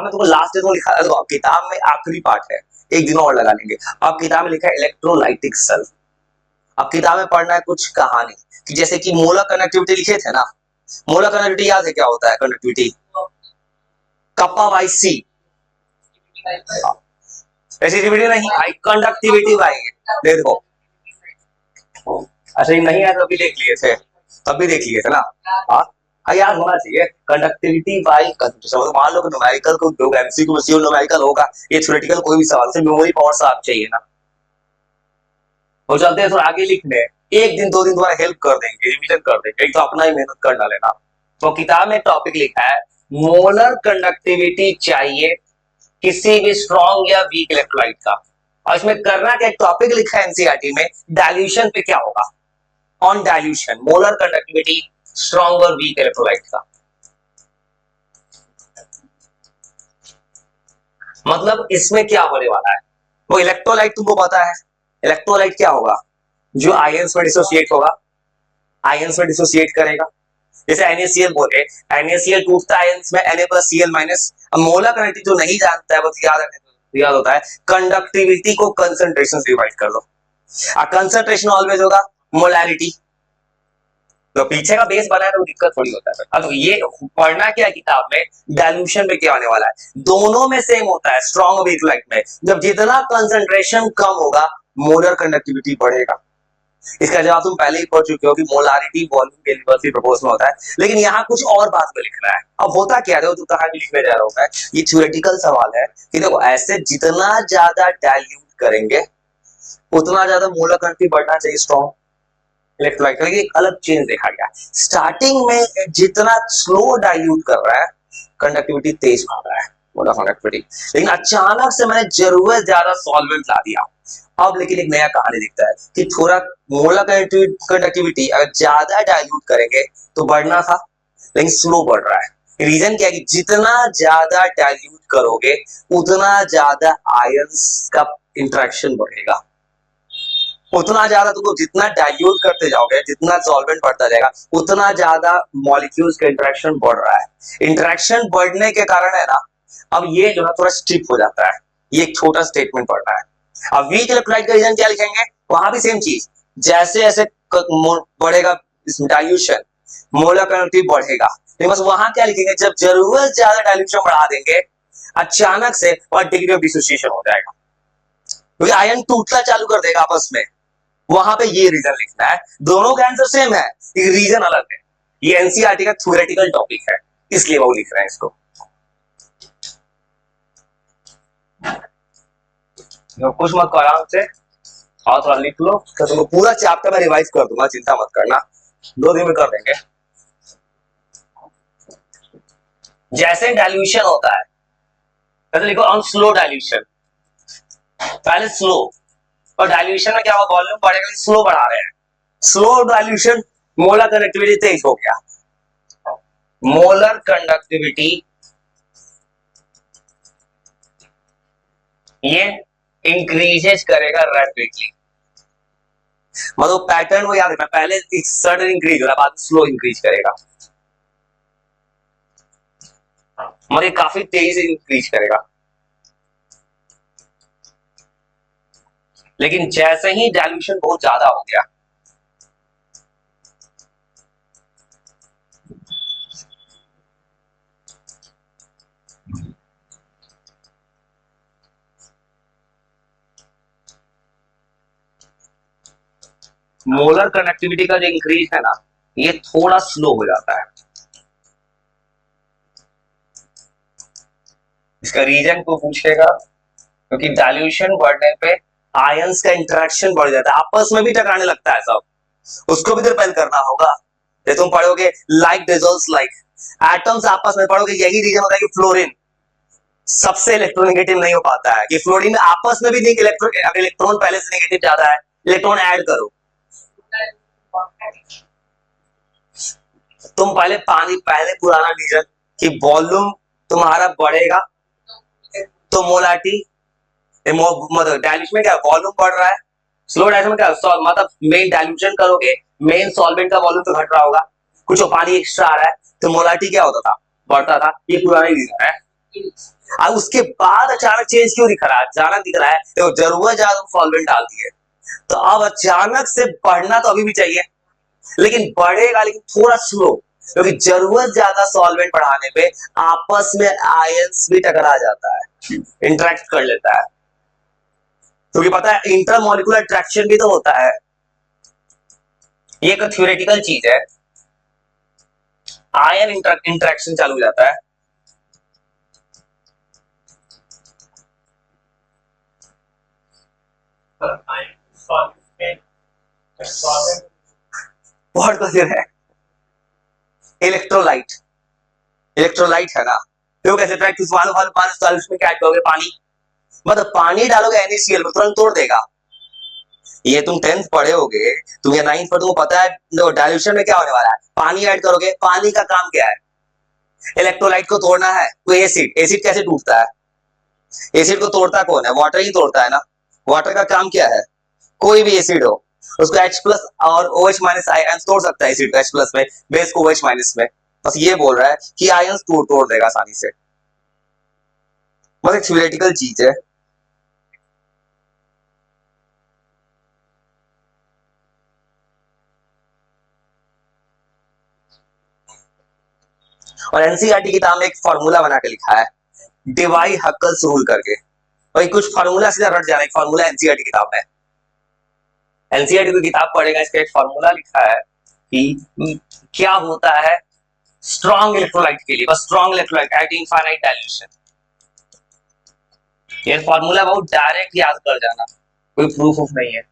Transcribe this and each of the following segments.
मैं तुमको लास्ट में लिखा है, देखो किताब में आखिरी पार्ट है, एक दिन और लगा लेंगे। अब किताब में लिखा है इलेक्ट्रोलाइटिक सेल। अब किताब में पढ़ना है कुछ कहानी कि जैसे कि मोलर कंडक्टिविटी लिखे थे ना, मोलर कंडक्टिविटी याद है क्या होता है? कंडक्टिविटी कप्पा बाई सी, एसिडिविटी नहीं भाई, कंडक्टिविटी भाई। देखो अच्छा ये नहीं है तो अभी देख लिए थे, तभी देख लिए थे ना। हाँ याद होना चाहिए कंडक्टिविटी बाई कंडक्टिविटी। मान लो कि न्यूमेरिकल को दो एमसीक्यू में सीओ न्यूमेरिकल होगा, ये थ्योरेटिकल कोई भी सवाल से मेमोरी पावर से आप चाहिए ना। तो चलते हैं थोड़ा आगे लिखने, एक दिन दो दिन तुम्हारा हेल्प कर देंगे, रिवीजन कर देंगे, एक तो अपना ही मेहनत करना लेना। तो किताब में टॉपिक लिखा है मोलर कंडक्टिविटी चाहिए किसी भी स्ट्रॉन्ग या वीक इलेक्ट्रोलाइट का। और इसमें करना क्या, टॉपिक लिखा है एनसीईआरटी में, डाइल्यूशन पे क्या होगा, on dilution molar conductivity strong और वीक इलेक्ट्रोलाइट का। मतलब इसमें क्या होने वाला है, वो इलेक्ट्रोलाइट तुमको पता है, इलेक्ट्रोलाइट क्या होगा, जो आयंस में डिसोसिएट होगा, आयंस में डिसोसिएट करेगा। जैसे NaCl बोले, NaCl टूटता है आयंस में Na+Cl माइनस। अब मोलर कंडक्टिविटी जो नहीं जानता है वो याद होता है कंडक्टिविटी को कंसंट्रेशन से डिवाइड कर दो, कंसंट्रेशन ऑलवेज होगा मोलैरिटी। तो पीछे का बेस बना है तो दिक्कत थोड़ी होता है। अब ये पढ़ना क्या है किताब में, डाइल्यूशन में क्या होने वाला है, दोनों में सेम होता है स्ट्रॉन्ग और वीक लाइट में। जब जितना कंसंट्रेशन कम होगा मोलर कंडक्टिविटी बढ़ेगा। इसका जवाब तुम पहले ही पढ़ चुके हो कि मोलारिटी वॉल्यूम के इनवर्सली प्रोपोर्शनल होता है, लेकिन यहाँ कुछ और बात को लिखना है। अब होता क्या है, तो कहाँ भी लिखने जा रहा हूं मैं, ये थ्योरेटिकल सवाल है कि देखो ऐसे जितना ज्यादा डाइल्यूट करेंगे उतना ज्यादा मोलर कंडक्टिविटी बढ़ना चाहिए स्ट्रॉन्ग इलेक्ट्रोलाइट का। एक अलग चेंज देखा गया, स्टार्टिंग में जितना स्लो डाइल्यूट कर रहा है कंडक्टिविटी तेज भाग रहा है मोलर कंडक्टिविटी, लेकिन अचानक से मैंने जरूरत ज्यादा सॉल्वेंट ला दिया। अब लेकिन एक नया कहानी दिखता है कि थोड़ा मोलर कंडक्टिविटी अगर ज्यादा डाइल्यूट करेंगे तो बढ़ना था, लेकिन स्लो बढ़ रहा है। रीजन क्या है कि जितना ज्यादा डाइल्यूट करोगे उतना ज्यादा आयंस का इंटरेक्शन बढ़ेगा, उतना ज्यादा तुमको जितना डाइल्यूट करते जाओगे, जितना सॉल्वेंट बढ़ता जाएगा उतना ज्यादा मॉलिक्यूल्स का इंटरेक्शन बढ़ रहा है। इंटरेक्शन बढ़ने के कारण है ना, अब ये जो है थोड़ा स्टिफ हो जाता है। ये एक छोटा स्टेटमेंट पढ़ना है। अब वीक इलेक्ट्रोलाइट का रीजन क्या लिखेंगे, वहां भी सेम चीज, जैसे जैसे बढ़ेगा डाइल्यूशन मोलर कंडक्टिविटी बढ़ेगा, लेकिन बस वहां क्या लिखेंगे, जब जरूरत ज्यादा डाइल्यूशन बढ़ा देंगे अचानक से और डिग्री ऑफ डिसोसिएशन हो जाएगा, क्योंकि आयन टूटना चालू कर देगा आपस में। वहां पे ये रीजन लिखना है, दोनों का आंसर सेम है, रीजन अलग है। ये एनसीईआरटी का थ्योरेटिकल टॉपिक है, इसलिए वो लिख रहे हैं इसको। कुछ मत करो आराम से और थोड़ा लिख लो, तो पूरा चैप्टर मैं रिवाइज कर दूंगा, चिंता मत करना, 2 दिन में कर देंगे। जैसे डाइल्यूशन होता है तो लिखो ऑन स्लो डाइल्यूशन, पहले स्लो, और डाइल्यूशन में क्या होगा, वॉल्यूम बढ़ेगा, स्लो बढ़ा रहे हैं, स्लो डाइल्यूशन मोलर कंडक्टिविटी तेज हो गया, मोलर कंडक्टिविटी ये इंक्रीजेस करेगा रैपिडली। मतलब पैटर्न वो याद रखना, पहले एक सडन इंक्रीज हो रहा है, बाद में स्लो इंक्रीज करेगा, मतलब काफी तेजी से इंक्रीज करेगा। लेकिन जैसे ही डाइल्यूशन बहुत ज्यादा हो गया, मोलर कनेक्टिविटी का जो इंक्रीज है ना, ये थोड़ा स्लो हो जाता है। इसका रीजन को पूछेगा, क्योंकि डाइल्यूशन बढ़ने पे आयंस का इंटरेक्शन बढ़ जाता है, आपस में भी टकराने लगता है सब, उसको भी रिपेल करना होगा। ये तुम पढ़ोगे लाइक डिसॉल्व्स लाइक, एटम्स आपस में पढ़ोगे, यही रीजन होता है कि फ्लोरीन सबसे इलेक्ट्रोनेगेटिव नहीं हो पाता है, कि फ्लोरीन आपस में भी इलेक्ट्रॉन पहले से नेगेटिव ज्यादा है, इलेक्ट्रॉन ऐड करो। तुम पहले पुराना रीजन कि वॉल्यूम तुम्हारा बढ़ेगा तो मोलारिटी, मतलब डाइल्यूशन में क्या वॉल्यूम बढ़ रहा है, स्लो डाइल्यूशन में क्या मतलब मेन डाइल्यूशन करोगे, मेन सॉल्वेंट का वॉल्यूम तो घट रहा होगा, कुछ पानी एक्स्ट्रा आ रहा है तो मोलारिटी क्या होता था, बढ़ता था। ये पुराना रीजन है, अब उसके बाद अचानक चेंज क्यों दिख रहा है, अचानक दिख रहा है तो जरूरत ज्यादा सॉल्वेंट डाल दी है, तो अब अचानक से बढ़ना तो अभी भी चाहिए, लेकिन बढ़ेगा लेकिन थोड़ा स्लो, क्योंकि जरूरत ज्यादा सॉल्वेंट बढ़ाने पे आपस में आयंस भी टकरा जाता है, इंटरेक्ट कर लेता है, क्योंकि पता है इंटरमॉलिक्यूलर अट्रैक्शन भी तो होता है, ये एक थ्योरेटिकल चीज है, आयन इंटरेक्शन चालू हो जाता है। बहुत क्लियर है, इलेक्ट्रोलाइट, इलेक्ट्रोलाइट है ना, तो कैसे ट्रैक उसमें क्या ऐड करोगे, पानी, मतलब पानी डालोगे NaCl को तुरंत तोड़ देगा, ये तुम 10th पढ़े होगे, तुम या 9th पर तुमको पता है डाइल्यूशन में क्या होने वाला है, पानी ऐड करोगे, पानी का काम क्या है, इलेक्ट्रोलाइट को तोड़ना है, तो एसिड, एसिड कैसे टूटता है, एसिड को तोड़ता कौन है, वाटर ही तोड़ता है ना, वाटर का काम क्या है, कोई भी एसिड हो उसको H+ और OH- आयंस तोड़ सकता है, एसिड को H+ में, बेस को OH- में, बस ये बोल रहा है कि आयंस तोड़ देगा आसानी से, बस एक थ्योरेटिकल चीज है। और एनसीईआरटी किताब में एक फॉर्मूला बना के लिखा है, डिवाई हक्कल्स रूल करके, भाई कुछ फार्मूला सीधा रट जाना, एक फार्मूला एनसीईआरटी किताब में, एनसीईआरटी की किताब पढ़ेगा, इसका एक फार्मूला लिखा है कि क्या होता है स्ट्रॉन्ग इलेक्ट्रोलाइट के लिए, बस strong electrolyte eight infinite dilution, ये फार्मूला बहुत डायरेक्ट याद कर जाना, कोई प्रूफ नहीं है,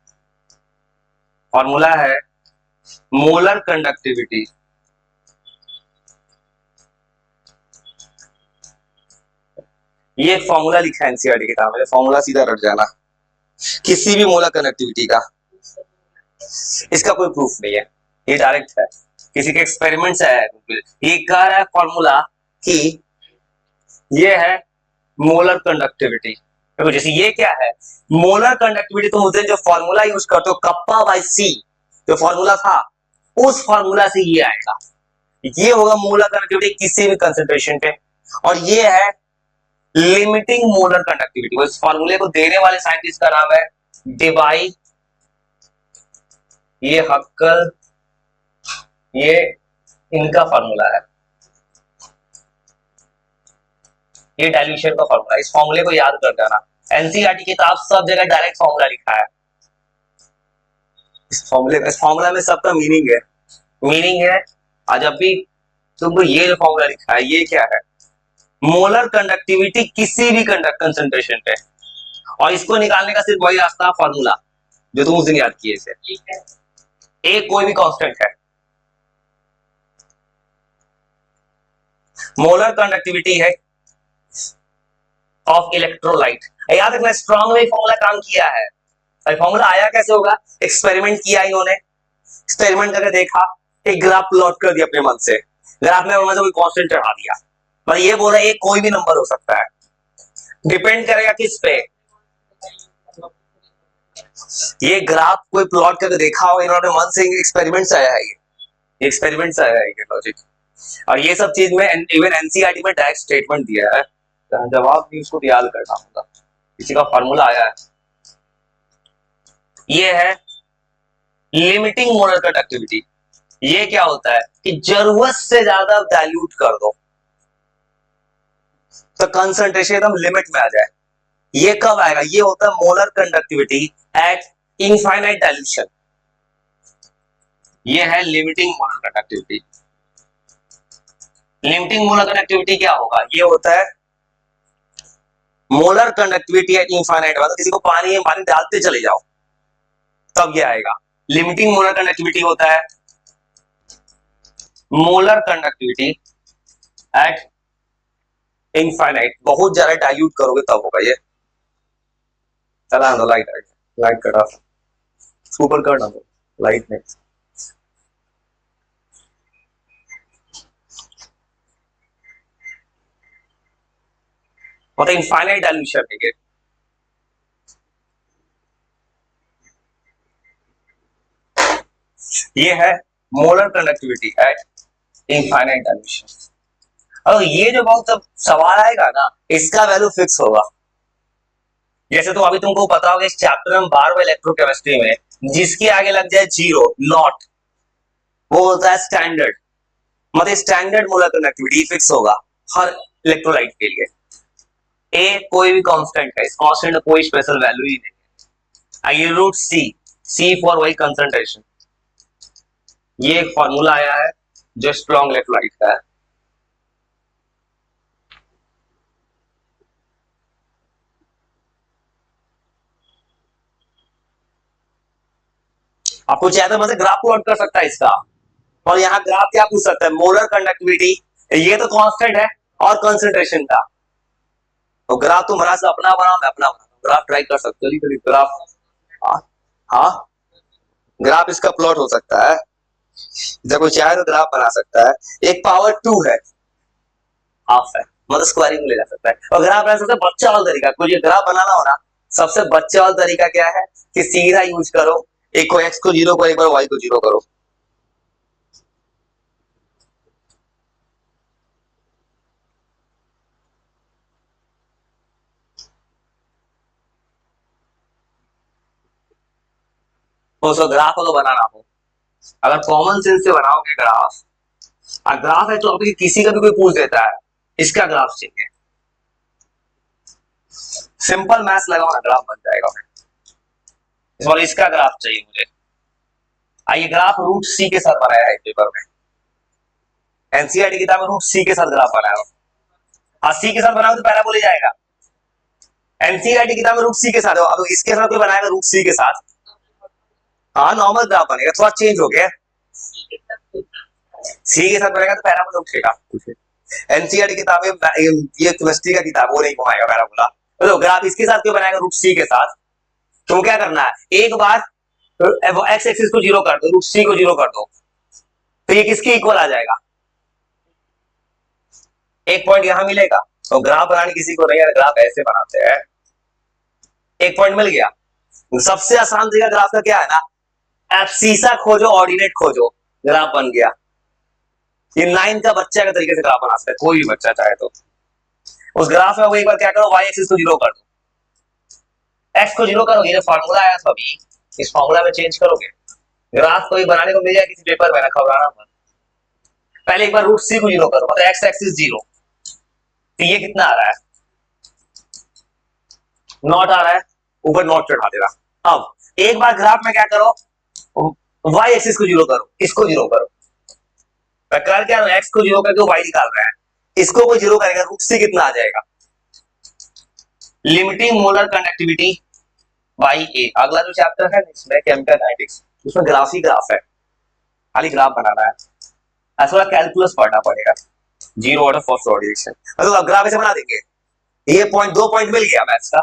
फार्मूला है मोलर कंडक्टिविटी, ये एक फॉर्मूला लिखा है एनसीईआरटी किताब में, फॉर्मूला सीधा रट जाना किसी भी मोलर कंडक्टिविटी का, इसका कोई प्रूफ नहीं है, ये डायरेक्ट है, किसी के एक्सपेरिमेंट से आया है, ये कह रहा है फॉर्मूला कि ये है मोलर कंडक्टिविटी, देखो जैसे ये क्या है मोलर कंडक्टिविटी, तुम उसे जो फॉर्मूला यूज करते हो कप्पा बाई सी, जो फॉर्मूला था उस फॉर्मूला से ये आएगा, ये होगा मोलर कंडक्टिविटी किसी भी कंसेंट्रेशन पे, और ये है लिमिटिंग मोलर कंडक्टिविटी, इस फॉर्मूले को देने वाले साइंटिस्ट का नाम है डिवाई, ये हक्कल, ये इनका फॉर्मूला है, ये डाइल्यूशन का फॉर्मूला, इस फॉर्मूले को याद कर जाना, एनसीईआरटी किताब सब जगह डायरेक्ट फॉर्मूला लिखा है, इस फॉर्मूला में सबका मीनिंग है, मीनिंग है, और जब भी तुमको ये जो फॉर्मूला लिखा है ये क्या है, मोलर कंडक्टिविटी किसी भी कंडक्ट कंसेंट्रेशन पे, और इसको निकालने का सिर्फ वही रास्ता फॉर्मूला जो तुम उस दिन याद किए थे, एक कोई भी कांस्टेंट है, मोलर कंडक्टिविटी है ऑफ इलेक्ट्रोलाइट, याद रखना स्ट्रॉन्ग में फॉर्मूला काम किया है, फॉर्मूला आया कैसे होगा, एक्सपेरिमेंट किया इन्होंने, एक्सपेरिमेंट करके देखा, एक ग्राफ प्लॉट कर दिया अपने मन से, ग्राफ में कोई कांस्टेंट चढ़ा दिया, पर ये बोल रहा है कोई भी नंबर हो सकता है, डिपेंड करेगा किस पे, ये ग्राफ कोई प्लॉट करके देखा हो इन्होंने मन से, एक्सपेरिमेंट से आया है, ये एक्सपेरिमेंट से आया है ये लॉजिक, और ये सब चीज में इवन एनसीईआरटी में डायरेक्ट स्टेटमेंट दिया है, जवाब भी उसको याद करना होगा, किसी का फॉर्मूला आया है, ये है लिमिटिंग मोलर कंडक्टिविटी, ये क्या होता है कि जरूरत से ज्यादा डाइल्यूट कर दो तो कंसंट्रेशन एकदम लिमिट में आ जाए, ये कब आएगा, ये होता है molar conductivity eight infinite dilution, ये है limiting molar conductivity, limiting molar conductivity क्या होगा, ये होता है मोलर कंडक्टिविटी एट इनफाइनाइट, मतलब किसी को पानी में पानी डालते चले जाओ तब ये आएगा, लिमिटिंग मोलर कंडक्टिविटी होता है मोलर कंडक्टिविटी एट इनफाइनाइट, बहुत ज्यादा डाइल्यूट करोगे तब होगा ये, चला ना लाइट, लाइट कटा सुपर करना दो लाइट में, मतलब इनफाइनाइट डाइल्यूशन है ये है molar conductivity eight infinite dilution, और ये जो बहुत सवाल आएगा ना, इसका वैल्यू फिक्स होगा। जैसे तो अभी तुमको पता होगा इस चैप्टर में 12 इलेक्ट्रोकेमिस्ट्री में जिसके आगे लग जाए जीरो नॉट, वो होता है स्टैंडर्ड, मतलब स्टैंडर्ड मोलर कंडक्टिविटी फिक्स होगा हर इलेक्ट्रोलाइट के लिए। ए कोई भी कांस्टेंट है, इस कांस्टेंट में कोई स्पेशल वैल्यू ही नहीं है। आइए रूट सी, सी फॉर वही कंसंट्रेशन, ये एक फॉर्मूला आया है जो स्ट्रॉन्ग इलेक्ट्रोलाइट का है। आपको चाहे तो मतलब ग्राफ प्लॉट कर सकता है इसका, और यहाँ ग्राफ क्या पूछ सकता है, मोलर कंडक्टिविटी, ये तो कांस्टेंट है, और कंसंट्रेशन का। तो ग्राफ तुम्हारा से अपना बनाओ, मैं अपना बनाऊं, ग्राफ ट्राई कर सकते हो ग्राफ। हाँ हाँ, ग्राफ इसका प्लॉट हो सकता है, जब कोई चाहे तो ग्राफ बना सकता है। एक पावर 2 है, हाफ है, मतलब स्क्वायरिंग में ले जा सकता है। और ग्राफ बना सकता है बच्चा वाला तरीका, कोई ग्राफ बनाना हो ना, सबसे बच्चे वाला तरीका क्या है कि सीधा यूज करो, एक को एक्स को जीरो करो, एक बार वाई को जीरो करो। तो उसको ग्राफ को बनाना हो, अगर कॉमन सेंस से बनाओगे ग्राफ, और ग्राफ है तो अभी किसी का भी कोई पूछ देता है इसका ग्राफ चाहिए, सिंपल मैथ्स लगाओ ना, ग्राफ बन जाएगा। और इसका ग्राफ चाहिए मुझे, आइए ग्राफ रूट सी के साथ बनाया है पेपर में, एनसीईआरटी किताब में रूट सी के साथ ग्राफ बनाया हो। हाँ सी के साथ बनाओ तो पहला बोले जाएगा, एनसीईआरटी किताब में रूट सी के साथ हो, अब इसके साथ कोई बनाएगा रूट सी के साथ, हाँ नॉर्मल ग्राफ बनेगा, थोड़ा चेंज हो गया, सी के साथ बनेगा तो पैराबोला उठेगा। एनसीईआरटी किताब में ये केमिस्ट्री का किताब, वो नहीं घुमाएगा पैराबोला। तो ग्राफ इसके साथ क्यों बनाएगा रूट सी के साथ, तो क्या करना है, एक बार एक्स एक्सिस को जीरो कर दो, रूट सी को जीरो कर दो, तो ये किसके इक्वल आ जाएगा, एक पॉइंट यहां मिलेगा। तो ग्राफ बनाने किसी को नहीं, ग्राफ ऐसे बनाते हैं, एक पॉइंट मिल गया। सबसे आसान तरीका ग्राफ का क्या है ना, एब्सीसा खोजो, ऑर्डिनेट खोजो, ग्राफ बन गया। ये 9 का बच्चा के तरीके से ग्राफ बना सकता है, कोई भी बच्चा चाहे तो। उस ग्राफ में वो एक बार क्या करो, वाई एक्सिस को जीरो कर दो, एक्स को जीरो करोगे, ये फॉर्मूला आया था अभी, इस फॉर्मूला में चेंज करोगे, ग्राफ कोई बनाने को मिल जाए किसी पेपर में, रखा होगा ना। पहले एक बार रूट सी को जीरो करो, मतलब एक्स एक्सिस जीरो, तो ये कितना आ रहा है, नॉट आ रहा है, ऊपर नॉट चढ़ा देगा। अब एक बार ग्राफ में क्या करो, वाई एक्सिस को जीरो करो, इसको जीरो करो, कर क्या एक्स को जीरो करके वाई निकाल रहा है, इसको कोई जीरो करेगा, रूट सी कितना आ जाएगा, लिमिटिंग मोलर कंडक्टिविटी बाई ए। अगला जो चैप्टर है इसमें केमिकल काइनेटिक्स, उसमें ग्राफ ही ग्राफ है, खाली ग्राफ बनाना है, ऐसा कैलकुलस पढ़ना पड़ेगा, zero order first order reaction, मतलब ग्राफ ऐसे बना देंगे। ये पॉइंट, 2 पॉइंट मिल गया मैथ्स का।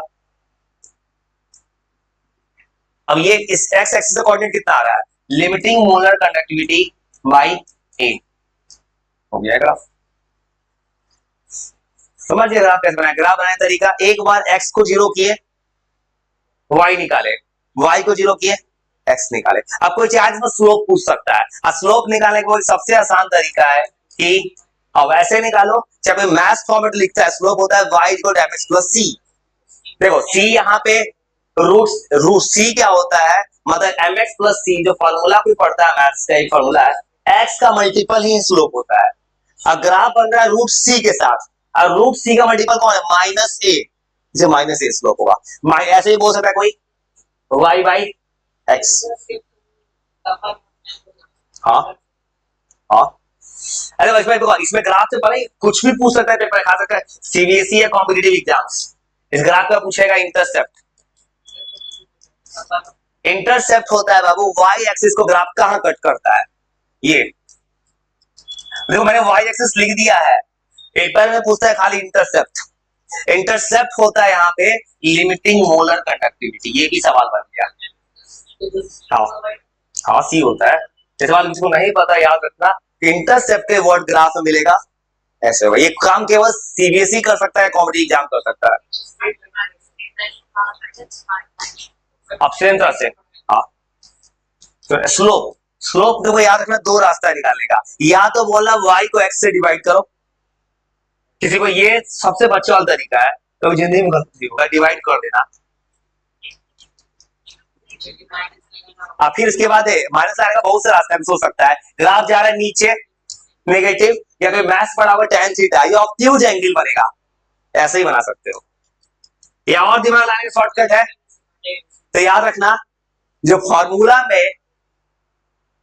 अब ये इस एक्स एक्सिस का कोऑर्डिनेट कितना आ रहा है, लिमिटिंग मोलर कंडक्टिविटी बाई ए, हो गया ग्राफ। समझिए ग्राफ कैसे बनाए, ग्राफ बनाने तरीका, एक बार एक्स को जीरो किए, वाई निकाले, वाई को जीरो किए, एक्स निकाले। अब कोई चार्ज में स्लोप पूछ सकता है, स्लोप निकालने का सबसे आसान तरीका है कि अब ऐसे निकालो, चाहे मैथ्स फॉर्मेट लिखता है, स्लोप होता है y इक्वल mx प्लस सी। देखो c यहाँ पे रूट सी क्या होता है, मतलब mx प्लस सी, जो फॉर्मूला कोई पढ़ता है मैथ्स का, एक फॉर्मूला है, x का मल्टीपल ही स्लोप होता है। अब ग्राफ बन रहा है रूट सी के साथ, और रूट सी का मल्टीपल कौन है, माइनस ए, जो माइनस ए स्लोप होगा। ऐसे ही बोल सकता है कोई y बाई एक्स, हाँ हाँ, अरे भाई इसमें ग्राफ से पहले कुछ भी पूछ सकता है, पेपर खा सकता है, सीबीएसई या कॉम्पिटिटिव एग्जाम्स, इस ग्राफ का पूछेगा इंटरसेप्ट। इंटरसेप्ट होता है बाबू, वाई एक्सिस को ग्राफ कहां कट करता है, ये देखो मैंने वाई एक्सिस लिख दिया है, पेपर में पूछता है खाली इंटरसेप्ट। इंटरसेप्ट होता है यहाँ पे लिमिटिंग मोलर कंडक्टिविटी, ये भी सवाल बन गया। हाँ हाँ सी होता है, इस सवाल किसको नहीं पता याद रखना, इंटरसेप्ट के वर्ड ग्राफ में मिलेगा, ऐसे होगा। ये काम केवल सीबीएसई कर सकता है, कॉम्पिटिटिव एग्जाम कर सकता है। ऑप्शन हाँ, तो स्लोप, स्लोप देखो याद रखना, 2 रास्ता निकालने का, या तो बोलना y को x से डिवाइड करो, किसी को ये सबसे बच्चा वाला तरीका है, कभी जिंदगी में गलती होगा, डिवाइड कर देना। फिर इसके बाद माइनस आने का बहुत से रास्ता सोच सकता है। ग्राफ जा रहा है नीचे नेगेटिव, या फिर मैथ्स पढ़ा हुआ tan थीटा, ये ऑब्ट्यूज एंगल बनेगा, ऐसे ही बना सकते हो। या और दिमाग लाने का शॉर्टकट है, तो याद रखना जो फॉर्मूला में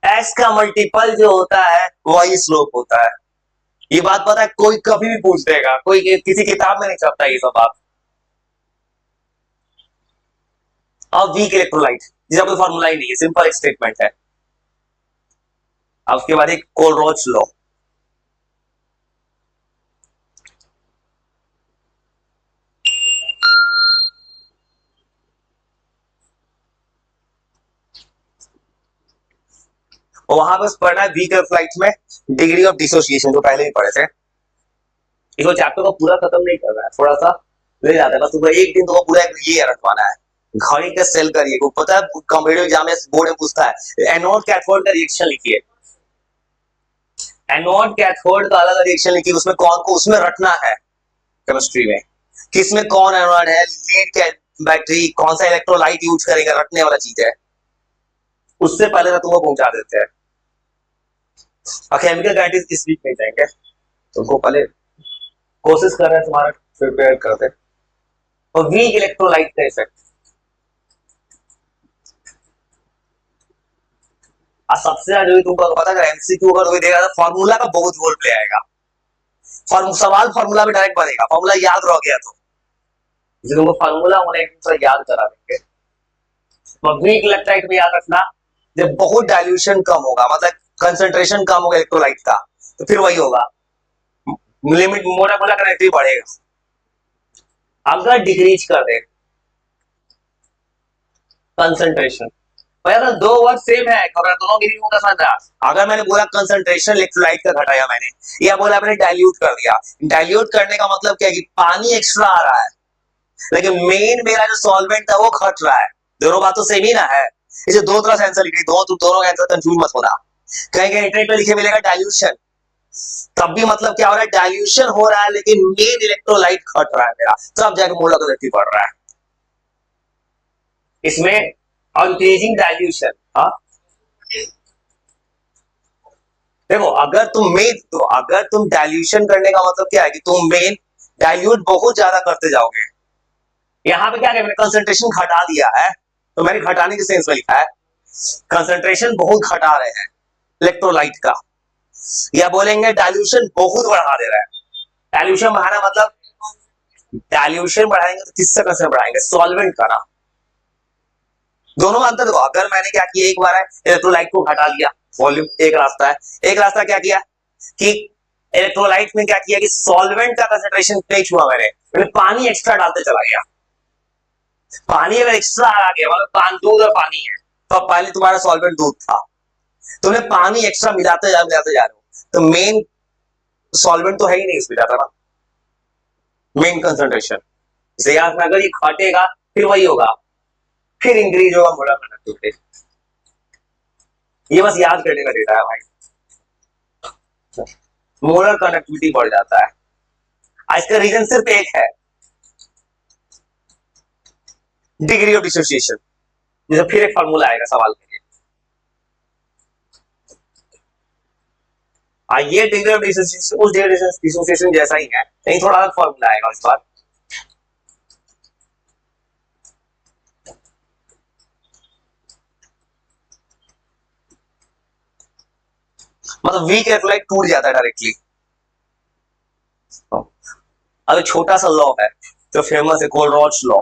x का मल्टीपल जो होता है वही स्लोप होता है। ये बात पता है, कोई कभी भी पूछ देगा, कोई किसी किताब में नहीं छपता ये सब बात। अब वीक इलेक्ट्रोलाइट, जिसका कोई फॉर्मूला ही नहीं है, सिंपल एक स्टेटमेंट है। अब उसके बाद एक कोलरोच लॉ। और वहां पर पढ़ना है वीक इलेक्ट्रोलाइट में डिग्री ऑफ डिसोसिएशन, जो पहले भी पढ़े थे। इसको चैप्टर को पूरा खत्म नहीं करना है, थोड़ा सा ले जाता है बस। तुम्हें एक दिन तो पूरा ये रखवाना है, घड़ी का सेल करिए। को पता है कॉम्पिटिटिव एग्जाम में बोर्ड में पूछता है एनोड कैथोड का रिएक्शन लिखिए, एनोड कैथोड का अलग रिएक्शन लिखिए, उसमें कौन को उसमें रखना है केमिस्ट्री में, किसमें कौन एनोड है, लीड बैटरी, कौन सा इलेक्ट्रोलाइट यूज करेगा, रखने वाला चीज है। उससे पहले तो तुमको पहुंचा देते हैं। केमिकल गाइडेंस इस वीक नहीं जाएंगे, तुमको पहले कोशिश कर रहे हैं तुम्हारा प्रिपेयर करते। और वीक इलेक्ट्रोलाइट का इफेक्ट, सबसे ज्यादा जो तुमको पता है एमसीक्यू अगर कोई देगा तो फॉर्मूला का बहुत रोल प्ले आएगा। सवाल फॉर्मूला में डायरेक्ट बनेगा, फॉर्मूला याद रह गया तो तुमको फॉर्मूला होने याद करा देंगे। वीक इलेक्ट्रोलाइट में याद रखना, जब बहुत डाइल्यूशन कम होगा, मतलब कंसंट्रेशन कम होगा इलेक्ट्रोलाइट का, तो फिर वही होगा, लिमिट मोड़ा मोड़ा कनेक्टिव बढ़ेगा। अगर डिक्रीज कर दे कंसंट्रेशन, तो दो वर्ड सेम है, दोनों की का समझा। अगर मैंने बोला कंसंट्रेशन इलेक्ट्रोलाइट का घटाया मैंने, या बोला मैंने डाइल्यूट कर दिया। डाइल्यूट करने का मतलब क्या है कि पानी एक्स्ट्रा आ रहा है, लेकिन मेन मेरा जो सॉल्वेंट था वो घट रहा है। दोनों बात तो सेम ही ना है। इसे दो तरह से आंसर लिखी, दोनों आंसर कंफ्यूज मत होना। कहीं कहीं इंटरनेट पे लिखे मिलेगा डाइल्यूशन, तब भी मतलब क्या हो रहा है, डाइल्यूशन हो रहा है, लेकिन मेन इलेक्ट्रोलाइट घट रहा है मेरा, तब जाकर मोलर बढ़ रहा है इसमें। और इंक्रीजिंग डाइल्यूशन, देखो अगर तुम डाइल्यूशन करने का मतलब क्या है कि तुम मेन डाइल्यूट बहुत ज्यादा करते जाओगे। यहां पे क्या मैंने कंसंट्रेशन घटा दिया है, तो मैंने घटाने के सेंस में लिखा है कंसंट्रेशन बहुत घटा रहे हैं इलेक्ट्रोलाइट का, या बोलेंगे डाइल्यूशन बहुत बढ़ा दे रहा है। डाइल्यूशन बढ़ाना मतलब डाइल्यूशन बढ़ाएंगे तो किससे कंसंट्रेशन बढ़ाएंगे, सॉल्वेंट का ना। दोनों में अंतर देखो, अगर मैंने क्या किया, एक बार है इलेक्ट्रोलाइट को घटा लिया, वॉल्यूम एक रास्ता है। एक रास्ता क्या किया कि इलेक्ट्रोलाइट में क्या किया कि सॉल्वेंट का कंसंट्रेशन नहीं छुआ मैंने पानी एक्स्ट्रा डालते चला गया। पानी अगर एक्स्ट्रा आ गया, मतलब दूध और पानी है, तो पहले तुम्हारा सॉल्वेंट दूध था, तुमने पानी एक्स्ट्रा मिलाते जा रहे हो, तो मेन सॉल्वेंट तो है ही नहीं इसमें ज्यादा ना, मेन कंसंट्रेशन। अगर ये घटेगा फिर वही होगा, फिर इंक्रीज होगा मोलर कनेक्टिविटी। ये बस याद करने का डेटा है भाई, मोलर कनेक्टिविटी बढ़ जाता है। इसका रीजन सिर्फ एक है, डिग्री ऑफ डिसोसिएशन। जैसे फिर एक फॉर्मूला आएगा सवाल के लिए, ये डिग्री ऑफ डिसोसिएशन उस डिग्री ऑफ डिसोसिएशन जैसा ही है, लेकिन थोड़ा अलग फॉर्मूला आएगा इस बार। मतलब वीक इलेक्ट्रोलाइट टूट जाता है डायरेक्टली। अब छोटा सा लॉ है जो फेमस है, कोलरोच लॉ।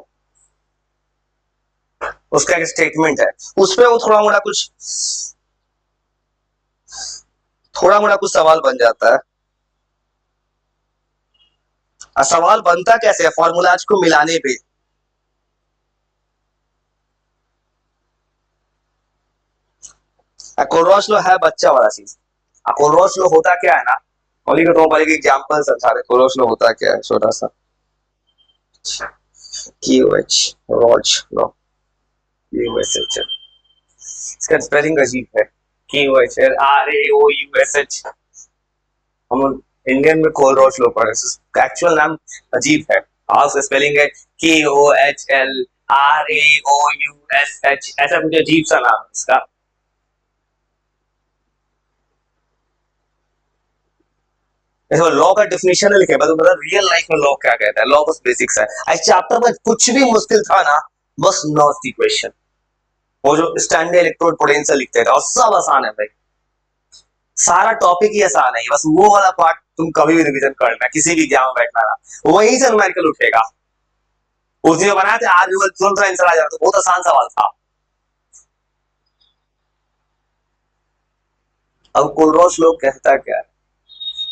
उसका एक स्टेटमेंट है, उसपे वो थोड़ा मोड़ा कुछ सवाल बन जाता है। सवाल बनता कैसे है, फॉर्मूलाज को मिलाने पे। कोलरोच लॉ है बच्चा वाला चीज। कोलरोच लॉ होता क्या है ना, ओनली को तुम एक एग्जांपल समझा रहे। कोलरोच लॉ होता क्या है, छोटा सा QH रोच लॉ, QSH, इसका स्पेलिंग अजीब है, QHRAOUSH। हम इंडियन में कोलरोच लोग पढ़े, एक्चुअल नाम अजीब है। हाँ उसका स्पेलिंग है KOHLRAOUSH, ऐसा कुछ अजीब सा नाम है इसका। लॉ का डेफिनेशन लिखे, मतलब रियल लाइफ में लॉ क्या कहता है, लॉ बस बेसिक्स है। इस चैप्टर में कुछ भी मुश्किल था ना, बस नॉट इक्वेशन, वो जो स्टैंडर्ड इलेक्ट्रोड पोटेंशियल लिखते थे, और सब आसान है भाई, सारा टॉपिक ही आसान है, बस वो वाला पार्ट तुम कभी भी रिवीजन करना, किसी भी एग्जाम में बैठना ना, वहीं से न्यूमेरिकल उठेगा। उसने जो बनाया था आज तुरंत आंसर आ जाता, तो बहुत आसान सवाल था। अब कोलरोच लोग कहता क्या है,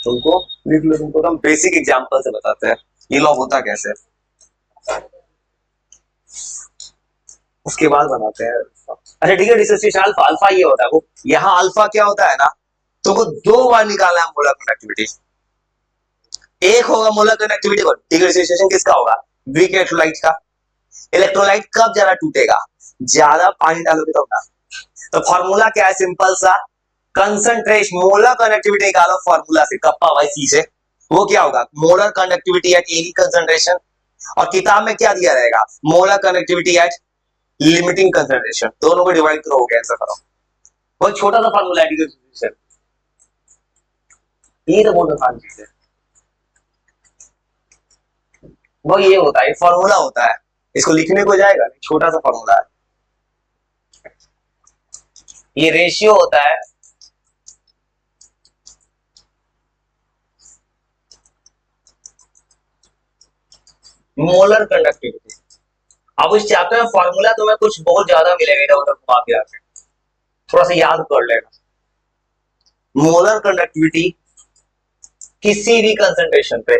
तुमको लिख लो, तुमको हम बेसिक एग्जांपल से बताते हैं ये लॉ होता कैसे, उसके बाद बनाते हैं। अच्छा ठीक है, डिसोसिएशन अल्फा, अल्फा ये होता है वो, यहाँ अल्फा क्या होता है ना, तुमको दो बार निकालना है मोलर कंडक्टिविटी। एक होगा मोलर कंडक्टिविटी को, ठीक है, डिसोसिएशन किसका होगा, वीक इलेक्ट्रोलाइट का। इलेक्ट्रोलाइट कब ज्यादा टूटेगा, ज्यादा पानी डालोगे तब ना। तो फॉर्मूला क्या है, सिंपल सा, कंसंट्रेशन मोलर कंडक्टिविटी निकालो फॉर्मूला से, कप्पा बाई सी से, वो क्या होगा, molar conductivity at any concentration, और किताब में क्या दिया रहेगा, molar conductivity eight limiting concentration, दोनों को डिवाइड करो, हो गया, आंसर करो। बहुत छोटा सा फॉर्मूला है, ये तो बहुत आसान चीज है, वो ये होता है, फॉर्मूला होता है, इसको लिखने को जाएगा, छोटा सा फॉर्मूला है, ये रेशियो होता है मोलर कंडक्टिविटी। अब इस चैप्टर में फॉर्मूला तुम्हें कुछ बहुत ज्यादा मिलेगा, इधर उधर घुमा फिरा के, थोड़ा सा याद कर लेना। मोलर कंडक्टिविटी किसी भी कंसंट्रेशन पे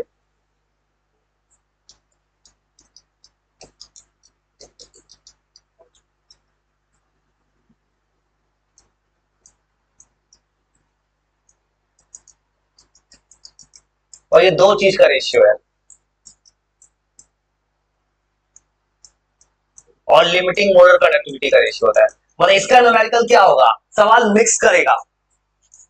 और ये दो चीज का रेशियो है, और लिमिटिंग मोलर कंडक्टिविटी का रेशियो होता है। मतलब इसका न्यूमेरिकल क्या होगा, सवाल मिक्स करेगा,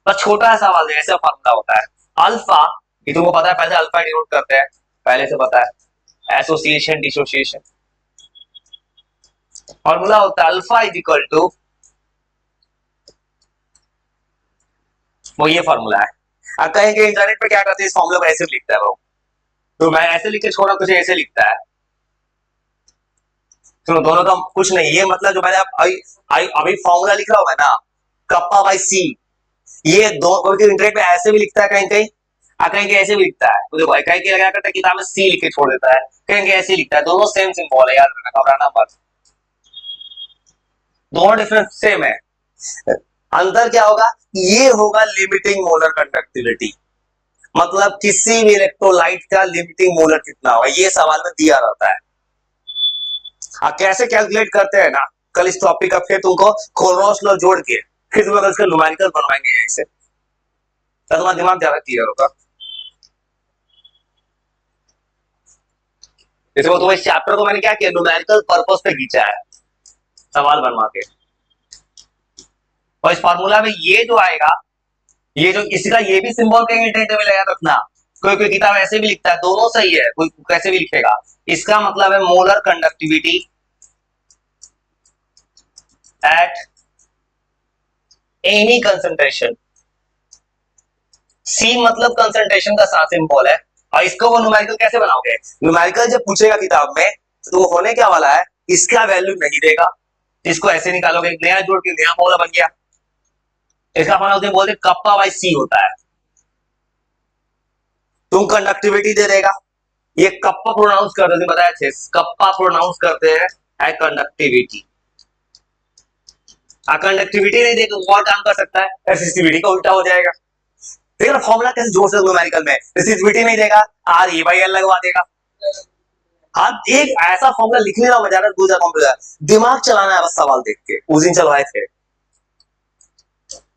पर छोटा सवाल है, ऐसा फॉर्मूला होता है अल्फा, ये तुमको पता है, पहले अल्फा डिनोट करते हैं, पहले से पता है, एसोसिएशन डिसोसिएशन, फॉर्मूला होता है अल्फा इज इक्वल टू, वो ये फॉर्मूला है। अब कहेंगे इंटरनेट पे क्या करते हैं, इस फॉर्मूला को ऐसे लिखता है वो, तो मैं ऐसे लिख के छोड़ा, कुछ ऐसे लिखता है, तो दोनों का कुछ नहीं, ये मतलब जो मैंने अभी फॉर्मूला लिख रहा हूं ना, कप्पा बाई सी, ये दो इंटरनेट पे ऐसे भी लिखता है, कहीं कहीं कहीं कहीं ऐसे भी लिखता है, तो देखो कहीं कहीं लगा करता है किताब में सी लिख के छोड़ देता है, कहीं कहीं ऐसे लिखता है, दोनों सेम सिंबल है, याद रखना, घबराना मत, दोनों डिफरेंस सेम है। अंतर क्या होगा, ये होगा लिमिटिंग मोलर कंडक्टिविटी, मतलब किसी भी इलेक्ट्रोलाइट का लिमिटिंग मोलर कितना होगा, ये सवाल में दिया रहता है। कैसे कैलकुलेट करते हैं ना, कल इस टॉपिक का फिर तुमको कोलरोच लॉ जोड़ के फिर तुम इसका न्यूमेरिकल बनवाएंगे, ऐसे तो तुम्हारा दिमाग ज्यादा क्लियर होगा। जैसे वो तो इस चैप्टर को मैंने क्या किया, न्यूमेरिकल पर्पस पे खींचा है, सवाल बनवा के, और इस फॉर्मूला में ये जो आएगा, ये जो इसका ये भी सिंबल कहीं इंटरनेट में लगा रखना, कोई कोई किताब ऐसे भी लिखता है, दोनों सही है, कोई कैसे भी लिखेगा, इसका मतलब है molar conductivity at any concentration, C मतलब कंसंट्रेशन का साथ सिंबल है, और इसको वो न्यूमेरिकल कैसे बनाओगे, न्यूमेरिकल जब पूछेगा किताब में तो वो होने क्या वाला है, इसका वैल्यू नहीं देगा, इसको ऐसे निकालोगे, नया जोड़ के नया फॉर्मूला बन गया, इसका फॉर्मूला बोलते कप्पा बाई सी होता है, तुम कंडक्टिविटी दे देगा, ये कप्पा प्रोनाउंस करते थे, बताया थे, कप्पा प्रोनाउंस करते हैं कंडक्टिविटी, कंडक्टिविटी नहीं दे तो और काम कर सकता है, रेसिस्टिविटी का उल्टा हो जाएगा, देखिए ना फॉर्मूला कैसे जोड़ सकते न्यूमेरिकल में, रेसिस्टिविटी नहीं देगा, आर ई बाई एल लगवा देगा। हाँ एक ऐसा फॉर्मूला लिख लेना मजा है, दूसरा फॉर्मूला दिमाग चलाना है, बस सवाल देख के, उस दिन चलवाए थे,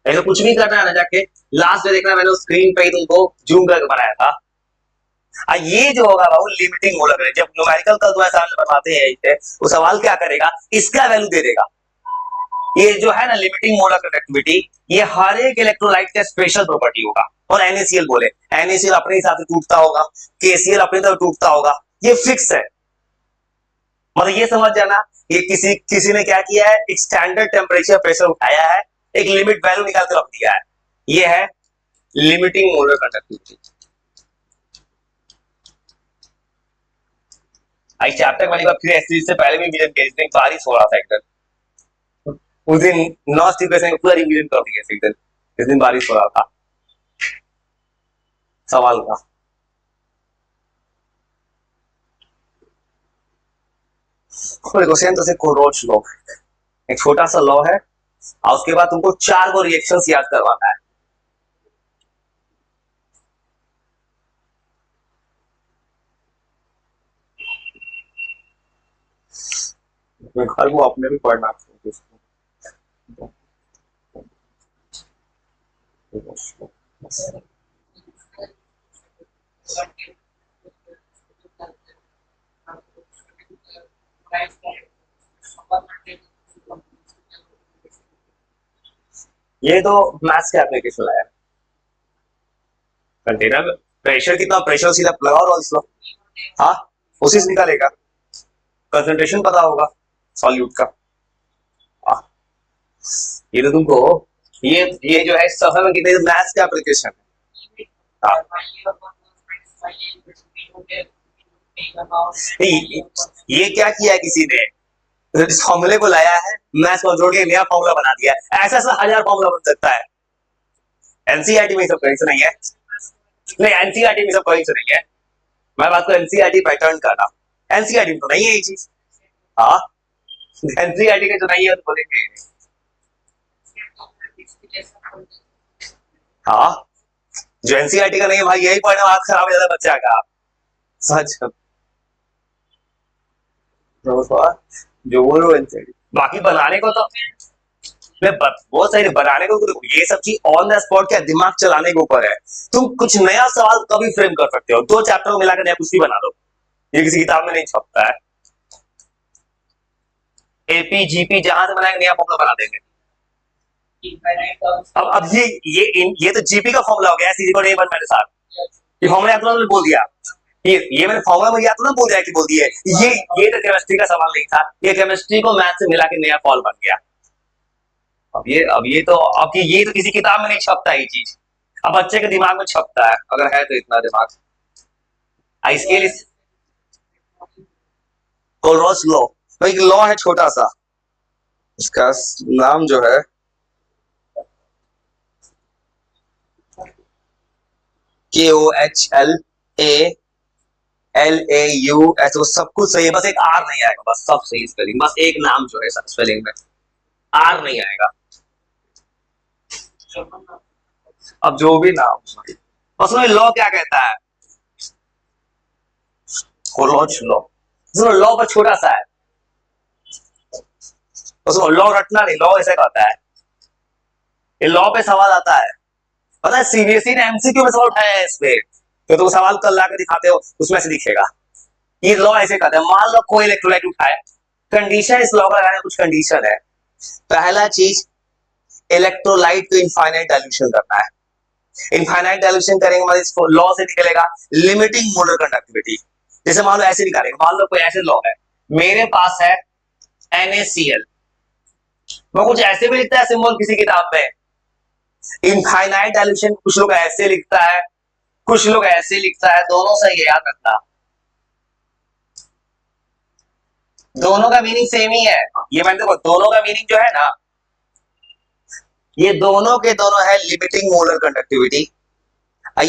ऐसा कुछ भी करना है ना, जाके लास्ट में देखना, मैंने स्क्रीन पे ही तुमको जूम करके बनाया था। ये जो होगा बाबू लिमिटिंग मोलर, जब न्यूमेरिकल का तुम्हारे सामने बनवाते हैं वो सवाल क्या करेगा, इसका वैल्यू दे देगा, ये जो है ना लिमिटिंग मोलर कंडक्टिविटी, ये हर एक इलेक्ट्रोलाइट का स्पेशल प्रॉपर्टी होगा। और NaCl बोले, NaCl अपने हिसाब से टूटता होगा, KCl अपने तरफ टूटता होगा, ये फिक्स है। मतलब ये समझ जाना, ये किसी किसी ने क्या किया है, एक स्टैंडर्ड टेम्परेचर प्रेशर उठाया है, एक लिमिट वैल्यू निकाल कर रख दिया है, ये है लिमिटिंग मोलर कंडक्टिविटी। आई चैप्टर वाली बात फिर ऐसे से पहले भी रिवीजन किया, जिस दिन बारिश हो रहा था एकदम, उस दिन 9 क्वेश्चन पूरा रिवीजन कर दिया एक दिन, जिस दिन बारिश हो रहा था सवाल का। देखो सेम से कोरोच लॉ, एक छोटा सा लॉ है और उसके बाद तुमको 4 को रिएक्शंस याद करवाना है। घर को अपने भी पढ़ना ये तो मैथ्स के एप्लीकेशन है। कंटेनर प्रेशर कितना, प्रेशर सीधा लगाओ रोल्स लो, हाँ उसी से निकालेगा। कंसंट्रेशन पता होगा सॉल्यूट का, हाँ। ये तो तुमको ये जो है सफर में कितने मैथ्स का एप्लीकेशन है, हाँ। ये क्या किया है किसी ने, इस फॉर्मूले को लाया है, मैथ्स को जोड़ के नया फॉर्मूला बना दिया है। ऐसा ऐसा 1000 फॉर्मूला बन सकता है। एनसीईआरटी में सब कहीं से नहीं है, नहीं एनसीईआरटी में सब कहीं से नहीं है। मैं बात को एनसीईआरटी पैटर्न का ना, एनसीईआरटी में तो नहीं है ये चीज, हाँ। एनसीईआरटी के जो नहीं है तो बोलेंगे, हाँ जो एनसीईआरटी का नहीं है भाई यही पढ़ने हाथ खराब हो जाता है बच्चा का, सच। जो बोल रहे हो एनसीईआरटी, बाकी बनाने को तो मैं बहुत सही बनाने को तो ये सब चीज ऑन द स्पॉट क्या दिमाग चलाने के ऊपर है। तुम कुछ नया सवाल कभी फ्रेम कर सकते हो, 2 चैप्टर को मिलाकर नया कुछ भी बना दो, ये किसी किताब में नहीं छपता है। एपी जीपी जहां से बनाएंगे नया फॉर्मूला बना देंगे। अब ये तो जीपी का फॉर्मूला हो गया, सी इक्वल टू a1 - r। ये फॉर्मूला आपने बोल दिया, ये मैंने फॉर्मूला मुझे याद तो ना बोल दिया कि बोल दिए, ये तो केमिस्ट्री का सवाल नहीं था, ये केमिस्ट्री को मैथ से मिला के नया फॉल बन गया। अब ये तो किसी किताब में नहीं छपता ये चीज, अब बच्चे के दिमाग में छपता है, अगर है तो इतना दिमाग। इसके लिए कोलरोस लॉ, तो एक लॉ है छोटा सा, इसका नाम जो है KOHLALAU, सब कुछ सही है, बस एक आर नहीं आएगा, बस सब सही स्पेलिंग, बस एक नाम जो है स्पेलिंग में आर नहीं आएगा। अब जो भी नाम, उसमें लॉ क्या कहता है, कोलरोच लॉ, लॉ पर छोटा सा है, उसको लॉ रटना नहीं, लॉ ऐसे कहता है, ये लॉ पे सवाल आता है, पता है सीबीएसई ने एमसीक्यू में सवाल उठाया है इस पे, तो तुम सवाल कल ला कर दिखाते हो उसमें से दिखेगा। ये लॉ ऐसे कहता है, मान लो कोई इलेक्ट्रोलाइट उठाए, कंडीशन इस लॉ का लगाने कुछ कंडीशन है। पहला चीज, इलेक्ट्रोलाइट को इनफाइनाइट डाइल्यूशन करना है, इनफाइनाइट डाइल्यूशन करेंगे मतलब इसको लॉ से निकलेगा लिमिटिंग मोलर कंडक्टिविटी। जैसे मान लो ऐसे निकालेंगे, मान लो कोई ऐसे लॉ है, मेरे पास है NaCl, मैं कुछ ऐसे भी लिखता है सिंबल किसी किताब में, इनफाइनाइट डाइल्यूशन कुछ लोग ऐसे लिखता है, कुछ लोग ऐसे लिखता है, दोनों सही है, याद रखना दोनों का मीनिंग सेम ही है। ये मैंने देखो दोनों का मीनिंग जो है ना, ये दोनों के दोनों है लिमिटिंग मोलर कंडक्टिविटी,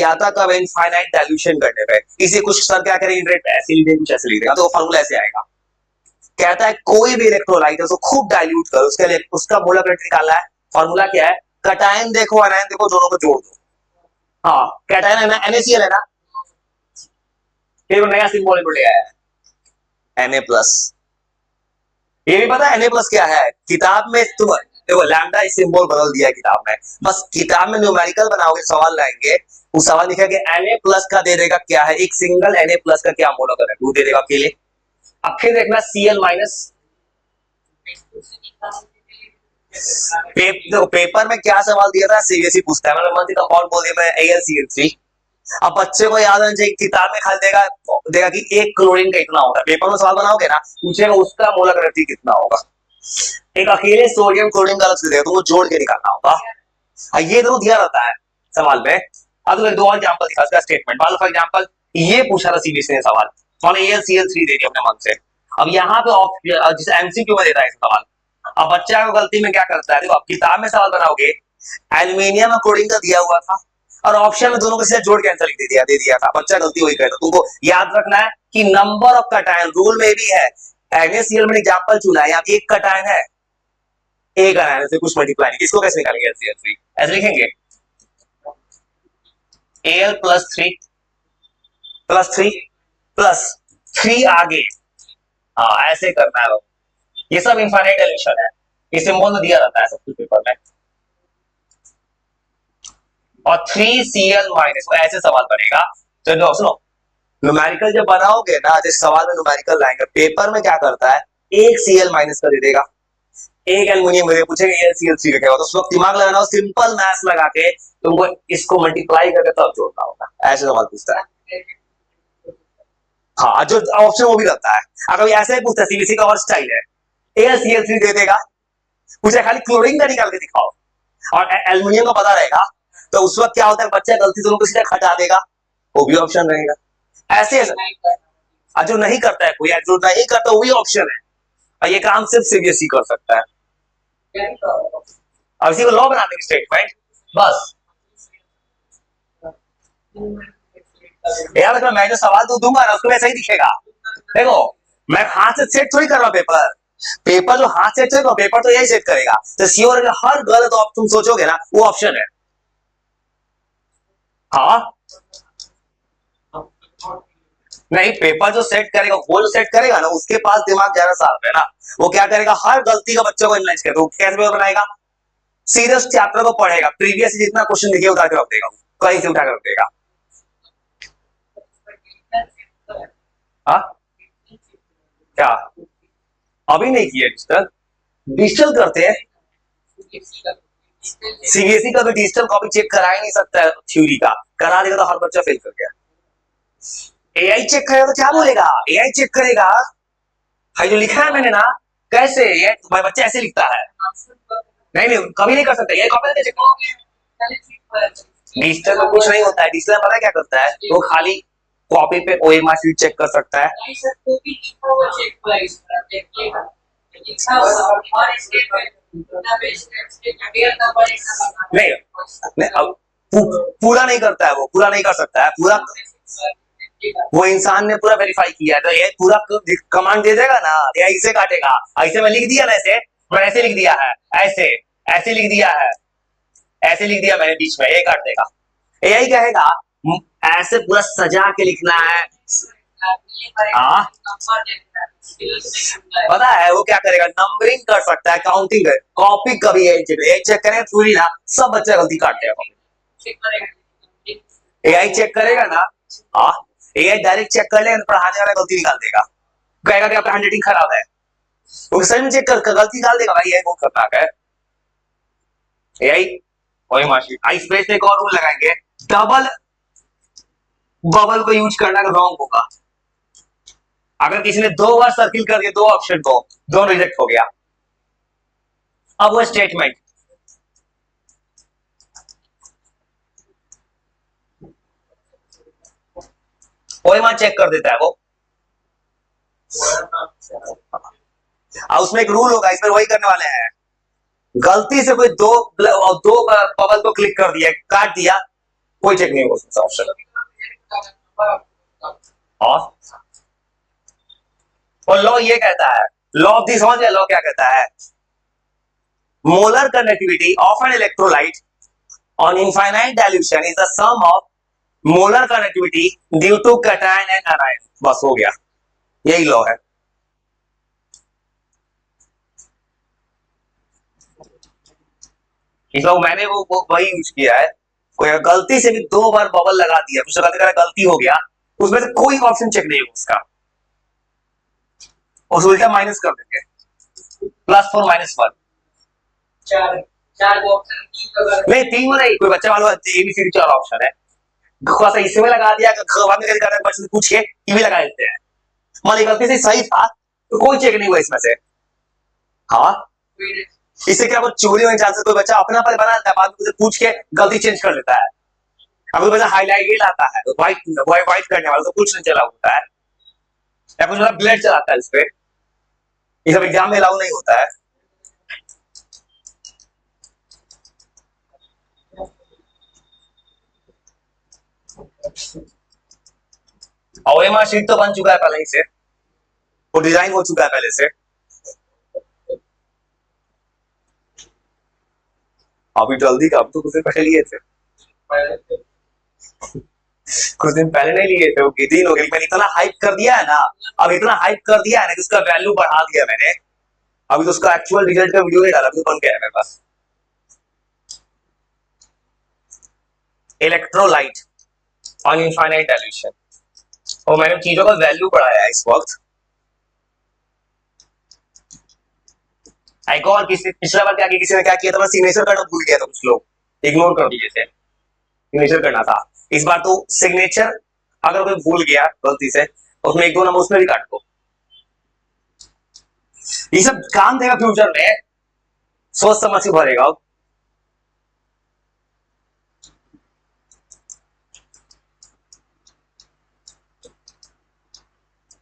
आता कब इनफाइनाइट डाइल्यूशन करने पे। इसे कुछ सर क्या करेंगे, ऐसे लिख देंगे, कुछ ऐसे लिख देगा, तो फॉर्मूला ऐसे आएगा। कहता है कोई भी इलेक्ट्रोलाइट है उसको खूब डाइल्यूट करो, उसके लिए उसका मोलर कंडक्टिविटी निकालना है। फॉर्मूला क्या है, कटायन देखो अनायन देखो, दोनों को जोड़ दो। हाँ कटायन है ना, NaCl है ना, फिर नया सिंबल ले आया है Na+। ये भी पता है Na+ क्या है, किताब में तुम देखो लैम्डा सिंबल बदल दिया है किताब में, बस किताब में न्यूमेरिकल बनाओगे सवाल लाएंगे, उस सवाल लिखा कि Na+ का दे देगा क्या है, एक सिंगल Na+ का क्या मोलर कंडक्टिविटी वो दे देगा अकेले। अब फिर देखना Cl-, पेपर में क्या सवाल दिया था, सीबीएसई पूछता है, मतलब मंथ कंपाउंड बोल दिया मैं AlCl3। अब बच्चे को याद होना चाहिए, किताब में खाली देगा देगा कि एक क्लोरीन का इतना होगा, पेपर में सवाल बनाओगे ना, पूछेगा उसका मोलर एनर्जी कितना होगा। एक अकेले सोडियम क्लोरीन का अलग से देगा, तो वो जोड़ के निकालना होगा। ये दोनों दिया रहता है सवाल में। अब तो दो एग्जांपल दिखा इसका स्टेटमेंट। मान लो फॉर एग्जांपल ये पूछा था सीबीएसई ने सवाल, मान AlCl3 दे दिया अपने मन से। अब यहाँ पे जैसे एमसीक्यू में देता है सवाल, अब बच्चा को गलती में क्या करता है, देखो आप किताब में सवाल बनाओगे एल्यूमिनियम और क्लोरीन का दिया हुआ था, और ऑप्शन में दोनों को सीधा जोड़ के आंसर लिख दे दिया था, बच्चा गलती वही करता। तुमको याद रखना है कि नंबर ऑफ कटायन रूल में भी है। NaCl में एग्जांपल चुना है, यहाँ एक कटायन है, एक आयन से कुछ मल्टीप्लाई नहीं, इसको कैसे निकालेंगे AlCl3, ऐसे लिखेंगे Al प्लस थ्री आगे, हाँ ऐसे करना है। ये सब इनफाइनाइट एडिशन है, ये सिंबल में दिया रहता है सब कुछ पेपर में। और 3Cl माइनस, ऐसे सवाल बनेगा। चलो सुनो, न्यूमेरिकल जब बनाओगे ना, जैसे सवाल में न्यूमेरिकल लाएंगे, पेपर में क्या करता है, एक Cl माइनस कर दे देगा, एक एल्युमिनियम में पूछेगा AlCl3 का क्या होता है, उस वक्त दिमाग लगाना, सिंपल मैथ्स लगा के तुमको इसको मल्टीप्लाई करके तब जोड़ना होगा, ऐसे सवाल पूछता है। हाँ जो ऑप्शन वो भी रहता है। अगर ऐसे ही पूछता है, सीबीएसई का और स्टाइल है, AlCl3 दे देगा, पूछे खाली क्लोरीन का निकाल के दिखाओ, और एल्युमिनियम का पता रहेगा, तो उस वक्त क्या होता है, बच्चा गलती से उनको सीधा हटा देगा, वो भी ऑप्शन रहेगा। ऐसे जो नहीं करता है कोई, जो नहीं करता वो भी ऑप्शन है, और ये काम सिर्फ सीबीएसई कर सकता है। अब इसी को लॉ बना देंगे स्टेटमेंट, बस। यार अगर मैं जो सवाल तो दूंगा ना, उसको वैसा ही दिखेगा। देखो मैं हाथ से सेट थोड़ी कर रहा हूं पेपर, पेपर जो हाथ से चेक, पेपर तो यही सेट करेगा, तो श्योर हर गलत तुम सोचोगे ना, वो ऑप्शन है। हाँ नहीं, पेपर जो सेट करेगा, वो जो सेट करेगा ना, उसके पास दिमाग ज्यादा साफ है ना, वो क्या करेगा, हर गलती का बच्चों को एनालाइज करेगा, कैसे पेपर बनाएगा, सीधे चैप्टर को पढ़ेगा, प्रीवियस जितना क्वेश्चन दिखे उतार के रख देगा, कहीं से उठा कर रख देगा। हाँ क्या अभी नहीं किया डिजिटल, डिजिटल करते हैं, सीबीएसई का भी डिजिटल कॉपी चेक करा ही नहीं सकता है, थ्योरी का करा देगा तो हर बच्चा फेल कर गया। एआई चेक करेगा तो क्या बोलेगा, एआई चेक करेगा भाई जो लिखा है मैंने ना, कैसे ये तुम्हारा बच्चा ऐसे लिखता है, नहीं नहीं कभी नहीं कर सकता, ये कॉपी नहीं चेक। डिजिटल में कुछ नहीं होता है, डिजिटल पता है क्या करता है, वो खाली कॉपी पे ओएमआर शीट चेक कर सकता है। नहीं नहीं अब पूरा नहीं करता है, वो पूरा नहीं कर सकता है पूरा, वो इंसान ने पूरा वेरीफाई किया है, तो ये पूरा कमांड दे देगा ना, ये ऐसे काटेगा, ऐसे में लिख दिया ना, ऐसे मैंने ऐसे लिख दिया है, ऐसे ऐसे लिख दिया है, ऐसे लिख दिया मैंने बीच में, ये काट देगा। यही कहेगा ऐसे पूरा सजा के लिखना है। हाँ पता है वो क्या करेगा, नंबरिंग कर सकता है, काउंटिंग कर, कॉपी कभी एक चेक करें पूरी ना, सब बच्चा गलती काट देगा, एआई चेक करेगा ना। हाँ एआई डायरेक्ट चेक कर लेगा, पढ़ाने वाला गलती निकाल देगा, कहेगा कि आपका हैंडराइटिंग खराब है, वो सही में चेक कर गलती निकाल देगा, भाई ये बहुत खतरनाक है एआई। वही माशी आइस बेस एक और रूल लगाएंगे, डबल बबल को यूज करना रॉन्ग होगा, अगर किसी ने 2 बार सर्किल कर दिया दो ऑप्शन को, दोनों रिजेक्ट हो गया। अब वो स्टेटमेंट ओएमआर चेक कर देता है वो, उसमें एक रूल होगा, इसमें वही करने वाले हैं, गलती से कोई दो बबल को क्लिक कर दिया, काट दिया, कोई चेक नहीं हो सकता ऑप्शन। और लॉ ये कहता है, लॉ ऑफ दी समझ, लॉ क्या कहता है, molar conductivity of an electrolyte on infinite dilution is the sum of molar conductivity due to cation and anion, बस हो गया, यही लॉ है। इस लोग मैंने वो वही यूज किया है, कोई गलती से भी 2 बार बबल लगा दिया, कुछ गलती हो गया, उसमें से कोई ऑप्शन चेक नहीं होगा उसका, और उल्टा माइनस कर देंगे, +4 -1, चार चार ऑप्शन नहीं, तीन में नहीं, कोई बच्चा वाला एबीसीडी चार ऑप्शन है, थोड़ा सा इसमें लगा दिया, बाद में करना बच्चे से पूछ के टीवी लगा देते हैं। मान ली गलती से सही था तो कोई चेक नहीं हुआ इसमें से। हाँ, इससे क्या चोरी होने चांसेस, कोई बच्चा अपना पर बना लेता है, बाद में पूछ के गलती चेंज कर लेता है। अब कोई बच्चा हाईलाइट ही लाता है तो व्हाइट व्हाइट करने वाला तो कुछ नहीं चला होता है, या कुछ ब्लड चलाता है इस पे, ये सब एग्जाम में अलाउ नहीं होता है। OMR शीट तो बन चुका है पहले ही से, वो डिजाइन हो चुका है पहले से। अभी जल्दी का, अब तो कुछ दिन पहले लिए थे, कुछ दिन पहले नहीं लिए थे, वो कितनी दिन हो गई। मैंने इतना हाइप कर दिया है ना, अब इतना हाइप कर दिया है ना कि उसका वैल्यू बढ़ा दिया मैंने। अभी तो उसका एक्चुअल रिजल्ट का वीडियो नहीं डाला, अभी तो बन गया है मेरे पास। इलेक्ट्रोलाइट ऑन इनफाइनाइट डाइल्यूशन, और मैंने चीजों का वैल्यू बढ़ाया है इस वक्त। एक और किसी पिछला बार क्या किया, किसी ने क्या किया था, सिग्नेचर करना भूल गया था, कुछ लोग इग्नोर कर दिए थे, सिग्नेचर करना था। इस बार तो सिग्नेचर अगर कोई भूल गया गलती से, उसमें एक दो नंबर उसमें भी काट दो। ये सब काम देगा फ्यूचर में, सोच समझ के भरेगा।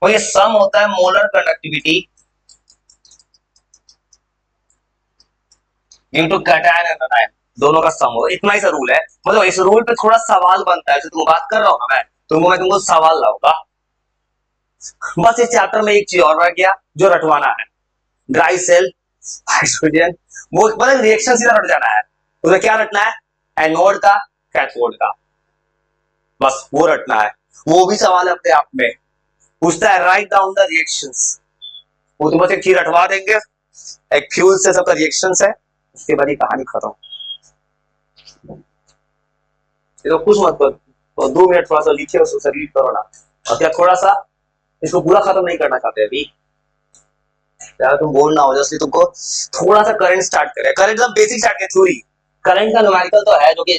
और ये सम होता है molar conductivity into cation and anion, दोनों का सम हो, इतना ही सा रूल है। मतलब इस रूल पे थोड़ा सवाल बनता है, जो तुम बात कर रहा हूँ मैं तुमको सवाल लाऊंगा। बस इस चैप्टर में एक चीज और रह गया जो रटवाना है, ड्राई सेल हाइड्रोजन, वो मतलब रिएक्शन सीधा रट जाना है। उसमें क्या रटना है, एनोड का कैथोड का, बस वो रटना है। वो भी सवाल है अपने आप में, पूछता है राइट डाउन द रिएक्शंस, वो तो बस एक चीज रटवा देंगे, एक फ्यूल से सबका रिएक्शंस है, उसके बाद ही कहानी खत्म। ये तो कुछ मत कर, तो 2 मिनट थोड़ा सा लिखे उसको रीड करो ना, और क्या थोड़ा सा इसको पूरा खत्म नहीं करना चाहते अभी, यार तुम बोलना हो जैसे तुमको थोड़ा सा करंट स्टार्ट करे, करंट मतलब बेसिक स्टार्ट के थ्योरी, करंट का न्यूमेरिकल तो है जो कि